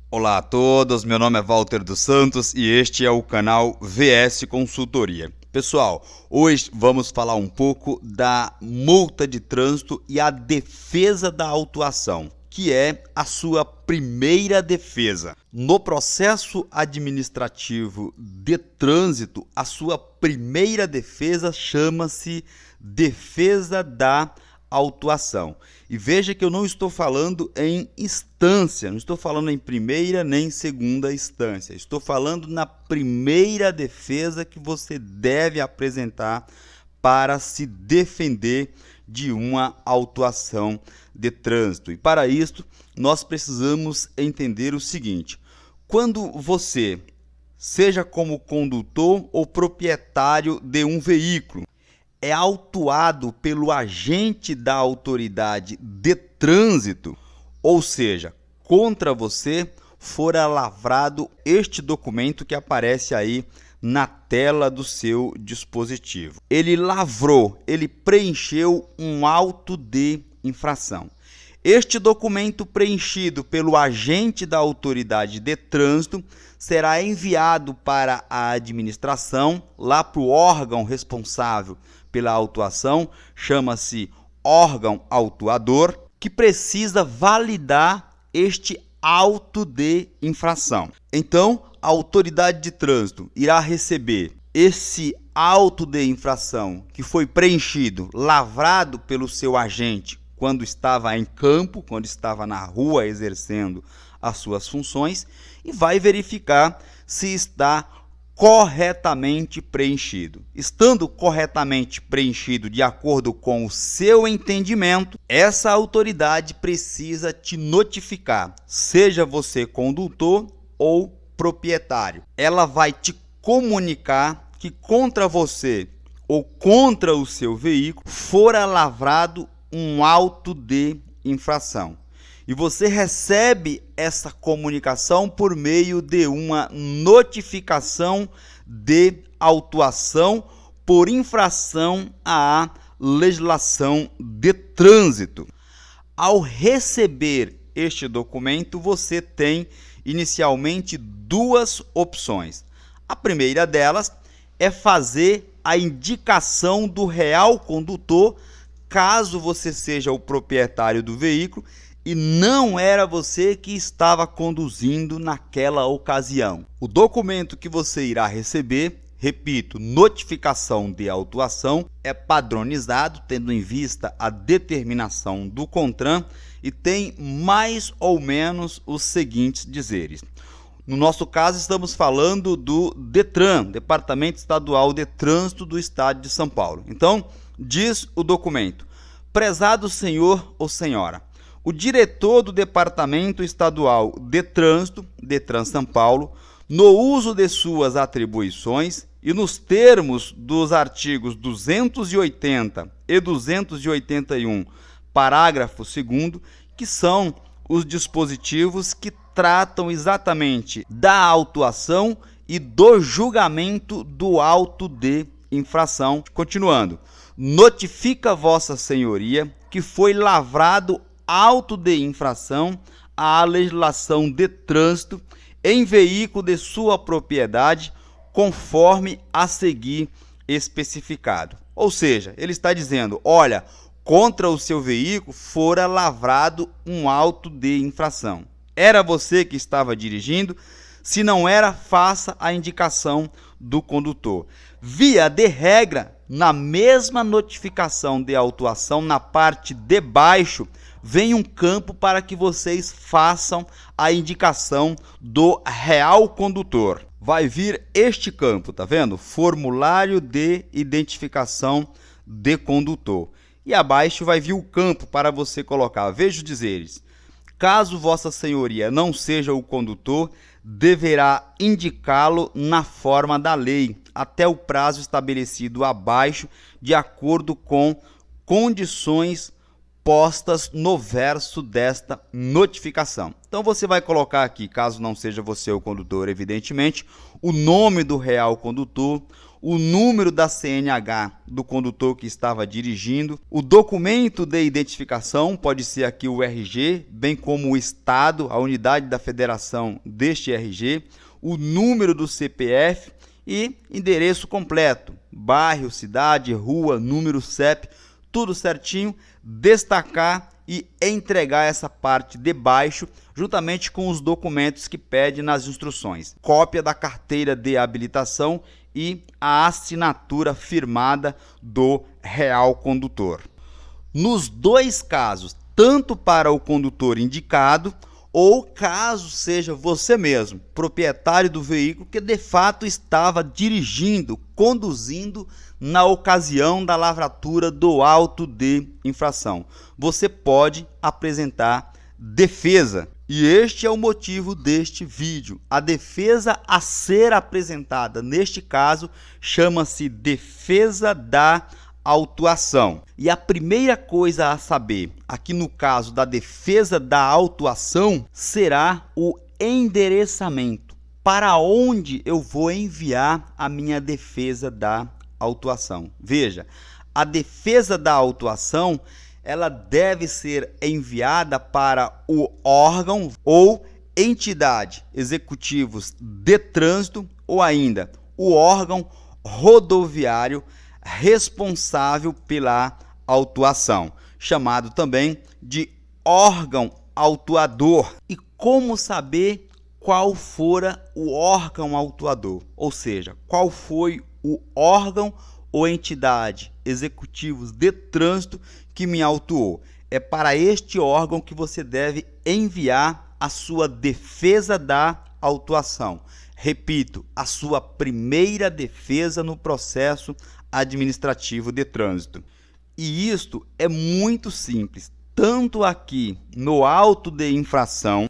Olá a todos, meu nome é Walter dos Santos e este é o canal VS Consultoria. Pessoal, hoje vamos falar um pouco da multa de trânsito e a defesa da autuação, que é a sua primeira defesa. No processo administrativo de trânsito, a sua primeira defesa chama-se defesa da autuação. E veja que eu não estou falando em instância, não estou falando em primeira nem segunda instância. Estou falando na primeira defesa que você deve apresentar para se defender de uma autuação de trânsito. E para isso, nós precisamos entender o seguinte: quando você, seja como condutor ou proprietário de um veículo, é autuado pelo agente da autoridade de trânsito, ou seja, contra você, fora lavrado este documento que aparece aí na tela do seu dispositivo. Ele lavrou, ele preencheu um auto de infração. Este documento preenchido pelo agente da autoridade de trânsito será enviado para a administração, lá para o órgão responsável pela autuação, chama-se órgão autuador, que precisa validar este auto de infração. Então, a autoridade de trânsito irá receber esse auto de infração que foi preenchido, lavrado pelo seu agente quando estava em campo, quando estava na rua exercendo as suas funções, e vai verificar se está corretamente preenchido. Estando corretamente preenchido de acordo com o seu entendimento, essa autoridade precisa te notificar, seja você condutor ou proprietário. Ela vai te comunicar que contra você ou contra o seu veículo fora lavrado um auto de infração. E você recebe essa comunicação por meio de uma notificação de autuação por infração à legislação de trânsito. Ao receber este documento, você tem inicialmente duas opções. A primeira delas é fazer a indicação do real condutor, caso você seja o proprietário do veículo e não era você que estava conduzindo naquela ocasião. O documento que você irá receber, repito, notificação de autuação, é padronizado, tendo em vista a determinação do CONTRAN, e tem mais ou menos os seguintes dizeres. No nosso caso, estamos falando do DETRAN, Departamento Estadual de Trânsito do Estado de São Paulo. Então, diz o documento: prezado senhor ou senhora, o diretor do Departamento Estadual de Trânsito, DETRAN São Paulo, no uso de suas atribuições e nos termos dos artigos 280 e 281, parágrafo 2º, que são os dispositivos que tratam exatamente da autuação e do julgamento do auto de infração. Continuando, notifica vossa senhoria que foi lavrado auto de infração à legislação de trânsito em veículo de sua propriedade, conforme a seguir especificado. Ou seja, ele está dizendo: olha, contra o seu veículo fora lavrado um auto de infração. Era você que estava dirigindo? Se não era, faça a indicação do condutor. Via de regra, na mesma notificação de autuação, na parte de baixo, vem um campo para que vocês façam a indicação do real condutor. Vai vir este campo, tá vendo? Formulário de identificação de condutor. E abaixo vai vir o campo para você colocar. Veja os dizeres: caso vossa senhoria não seja o condutor, deverá indicá-lo na forma da lei, até o prazo estabelecido abaixo, de acordo com condições postas no verso desta notificação. Então você vai colocar aqui, caso não seja você o condutor, evidentemente, o nome do real condutor, o número da CNH do condutor que estava dirigindo, o documento de identificação, pode ser aqui o RG, bem como o estado, a unidade da federação deste RG, o número do CPF e endereço completo, bairro, cidade, rua, número CEP, tudo certinho, destacar e entregar essa parte de baixo, juntamente com os documentos que pede nas instruções. Cópia da carteira de habilitação e a assinatura firmada do real condutor. Nos dois casos, tanto para o condutor indicado, ou caso seja você mesmo, proprietário do veículo que de fato estava dirigindo, conduzindo na ocasião da lavratura do auto de infração, você pode apresentar defesa. E este é o motivo deste vídeo. A defesa a ser apresentada neste caso chama-se defesa da autuação. E a primeira coisa a saber, aqui no caso da defesa da autuação, será o endereçamento. Para onde eu vou enviar a minha defesa da autuação? Veja, a defesa da autuação, ela deve ser enviada para o órgão ou entidade executivos de trânsito ou ainda o órgão rodoviário responsável pela autuação, chamado também de órgão autuador. E como saber qual fora o órgão autuador? Ou seja, qual foi o órgão ou entidade executivos de trânsito que me autuou? É para este órgão que você deve enviar a sua defesa da autuação. Repito, a sua primeira defesa no processo administrativo de trânsito. E isto é muito simples, tanto aqui no auto de infração,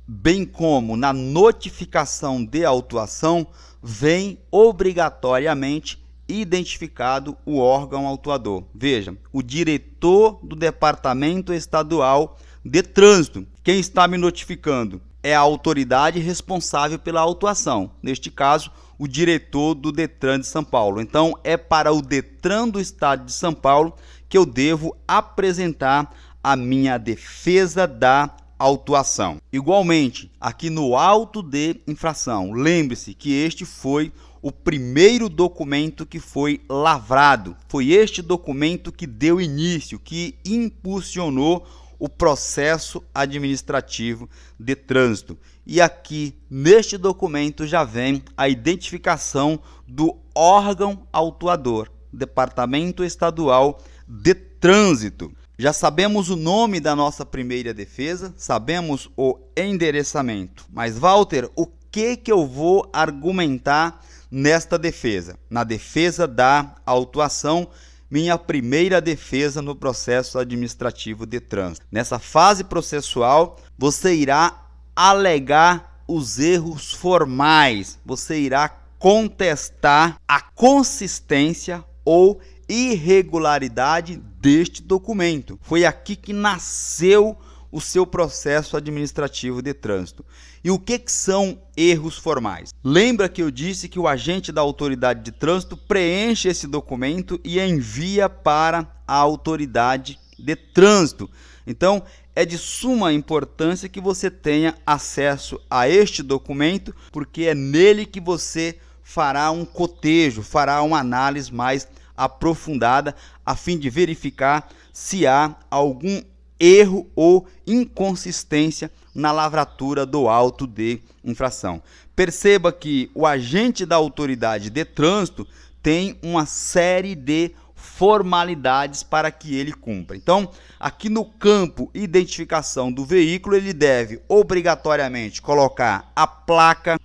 bem como na notificação de autuação, vem obrigatoriamente identificado o órgão autuador. Veja, o diretor do Departamento Estadual de Trânsito. Quem está me notificando é a autoridade responsável pela autuação, neste caso, o diretor do Detran de São Paulo. Então, é para o Detran do Estado de São Paulo que eu devo apresentar a minha defesa da autuação. Igualmente, aqui no auto de infração, lembre-se que este foi o primeiro documento que foi lavrado. Foi este documento que deu início, que impulsionou o processo administrativo de trânsito. E aqui, neste documento, já vem a identificação do órgão autuador, Departamento Estadual de Trânsito. Já sabemos o nome da nossa primeira defesa, sabemos o endereçamento. Mas, Walter, o que eu vou argumentar nesta defesa? Na defesa da autuação, minha primeira defesa no processo administrativo de trânsito. Nessa fase processual, você irá alegar os erros formais, você irá contestar a consistência ou irregularidade deste documento. Foi aqui que nasceu o seu processo administrativo de trânsito. E o que são erros formais? Lembra que eu disse que o agente da autoridade de trânsito preenche esse documento e envia para a autoridade de trânsito. Então, é de suma importância que você tenha acesso a este documento, porque é nele que você fará um cotejo, fará uma análise mais aprofundada, a fim de verificar se há algum erro ou inconsistência na lavratura do auto de infração. Perceba que o agente da autoridade de trânsito tem uma série de formalidades para que ele cumpra. Então, aqui no campo identificação do veículo, ele deve obrigatoriamente colocar a placa,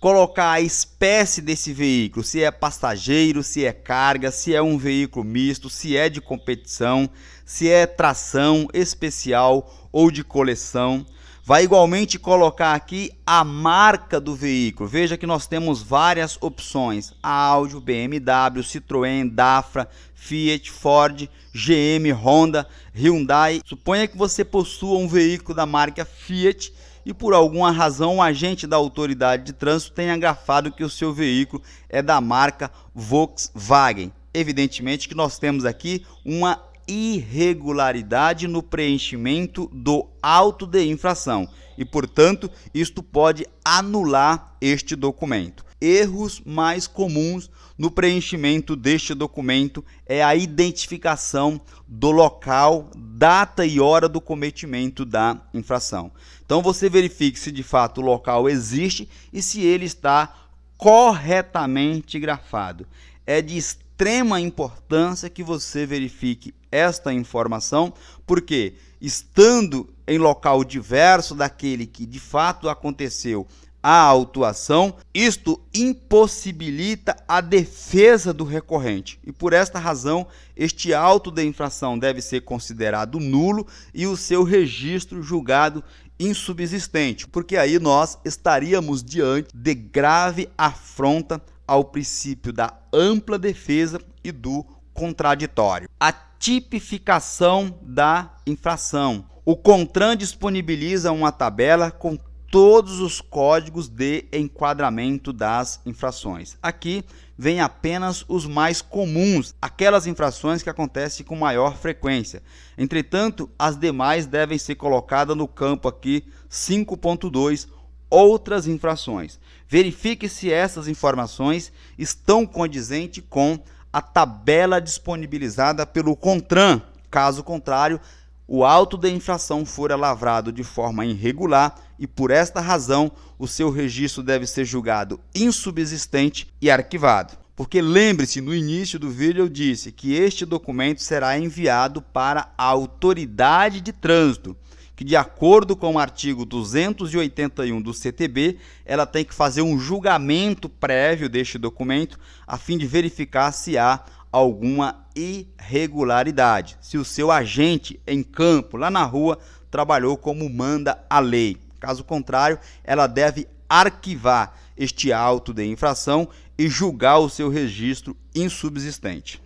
colocar a espécie desse veículo, se é passageiro, se é carga, se é um veículo misto, se é de competição, se é tração especial ou de coleção. Vai igualmente colocar aqui a marca do veículo. Veja que nós temos várias opções: Audi, BMW, Citroën, Dafra, Fiat, Ford, GM, Honda, Hyundai. Suponha que você possua um veículo da marca Fiat e por alguma razão o agente da autoridade de trânsito tenha grafado que o seu veículo é da marca Volkswagen. Evidentemente que nós temos aqui uma irregularidade no preenchimento do auto de infração e, portanto, isto pode anular este documento. Erros mais comuns no preenchimento deste documento é a identificação do local, data e hora do cometimento da infração. Então você verifique se de fato o local existe e se ele está corretamente grafado. É de extrema importância que você verifique esta informação, porque estando em local diverso daquele que de fato aconteceu a autuação, isto impossibilita a defesa do recorrente e por esta razão este auto de infração deve ser considerado nulo e o seu registro julgado insubsistente, porque aí nós estaríamos diante de grave afronta ao princípio da ampla defesa e do contraditório. A tipificação da infração. O CONTRAN disponibiliza uma tabela com todos os códigos de enquadramento das infrações. Aqui vem apenas os mais comuns, aquelas infrações que acontecem com maior frequência. Entretanto, as demais devem ser colocadas no campo aqui 5.2, outras infrações. Verifique se essas informações estão condizentes com a tabela disponibilizada pelo CONTRAN. Caso contrário, o auto de infração fora lavrado de forma irregular e, por esta razão, o seu registro deve ser julgado insubsistente e arquivado. Porque lembre-se, no início do vídeo eu disse que este documento será enviado para a autoridade de trânsito, que de acordo com o artigo 281 do CTB, ela tem que fazer um julgamento prévio deste documento a fim de verificar se há alguma irregularidade, se o seu agente em campo, lá na rua, trabalhou como manda a lei. Caso contrário, ela deve arquivar este auto de infração e julgar o seu registro insubsistente.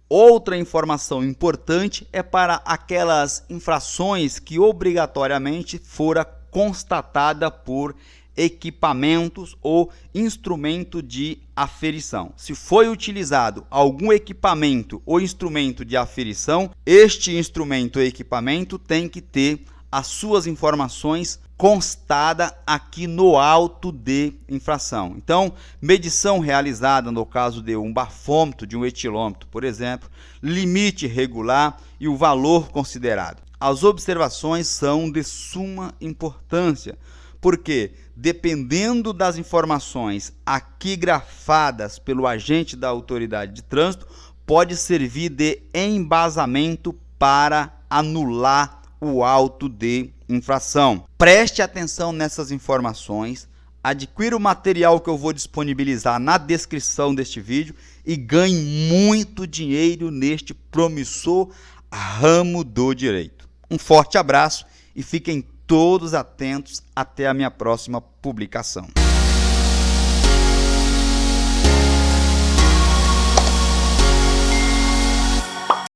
Outra informação importante é para aquelas infrações que obrigatoriamente fora constatada por equipamentos ou instrumento de aferição. Se foi utilizado algum equipamento ou instrumento de aferição, este instrumento ou equipamento tem que ter as suas informações constada aqui no auto de infração. Então, medição realizada no caso de um bafômetro, de um etilômetro, por exemplo, limite regular e o valor considerado. As observações são de suma importância, porque dependendo das informações aqui grafadas pelo agente da autoridade de trânsito, pode servir de embasamento para anular o auto de infração. Preste atenção nessas informações, adquira o material que eu vou disponibilizar na descrição deste vídeo e ganhe muito dinheiro neste promissor ramo do direito. Um forte abraço e fiquem todos atentos até a minha próxima publicação.